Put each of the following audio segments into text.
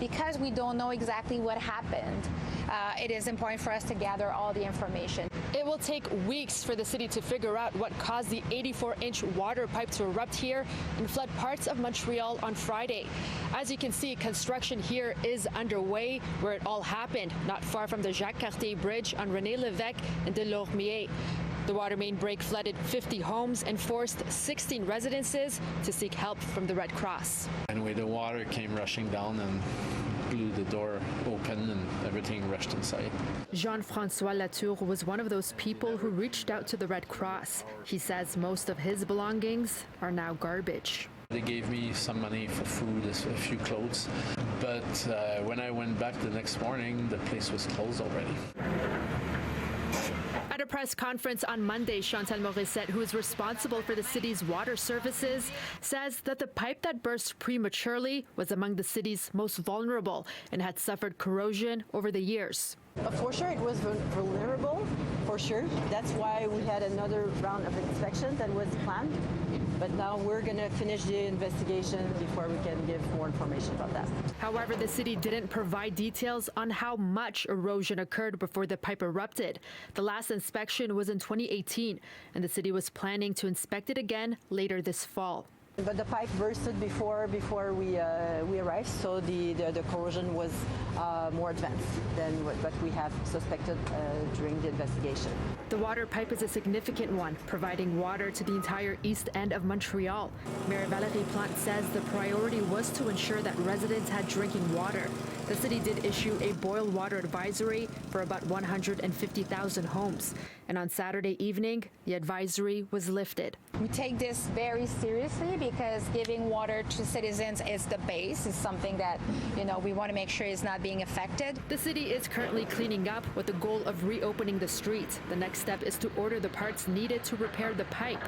because we don't know exactly what happened, it is important for us to gather all the information. It will take weeks for the city to figure out what caused the 84-inch water pipe to erupt here and flood parts of Montreal on Friday. As you can see, construction here is underway where it all happened, not far from the Jacques-Cartier Bridge on René Lévesque and de Lormier. The water main break flooded 50 homes and forced 16 residences to seek help from the Red Cross. Anyway, the water came rushing down and blew the door open and everything rushed inside. Jean-François Latour was one of those people who reached out to the Red Cross. He says most of his belongings are now garbage. They gave me some money for food, a few clothes, but when I went back the next morning, the place was closed already. At a press conference on Monday, Chantal Morrisette, who is responsible for the city's water services, says that the pipe that burst prematurely was among the city's most vulnerable and had suffered corrosion over the years. For sure, it was vulnerable, for sure. That's why we had another round of inspection that was planned. But now we're going to finish the investigation before we can give more information about that. However, the city didn't provide details on how much erosion occurred before the pipe erupted. The last inspection was in 2018, and the city was planning to inspect it again later this fall. But the pipe bursted before we arrived, so the corrosion was more advanced than what we have suspected during the investigation. The water pipe is a significant one, providing water to the entire east end of Montreal. Mayor Valérie Plante says the priority was to ensure that residents had drinking water. The city did issue a boil water advisory for about 150,000 homes. And on Saturday evening, the advisory was lifted. We take this very seriously because giving water to citizens is the base. It's something that, we want to make sure is not being affected. The city is currently cleaning up with the goal of reopening the street. The next step is to order the parts needed to repair the pipe.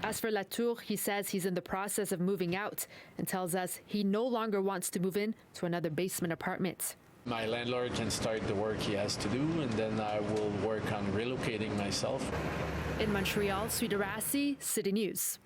As for Latour, he says he's in the process of moving out and tells us he no longer wants to move in to another basement apartment. My landlord can start the work he has to do, and then I will work on relocating myself. In Montreal, Swidda Rassy, City News.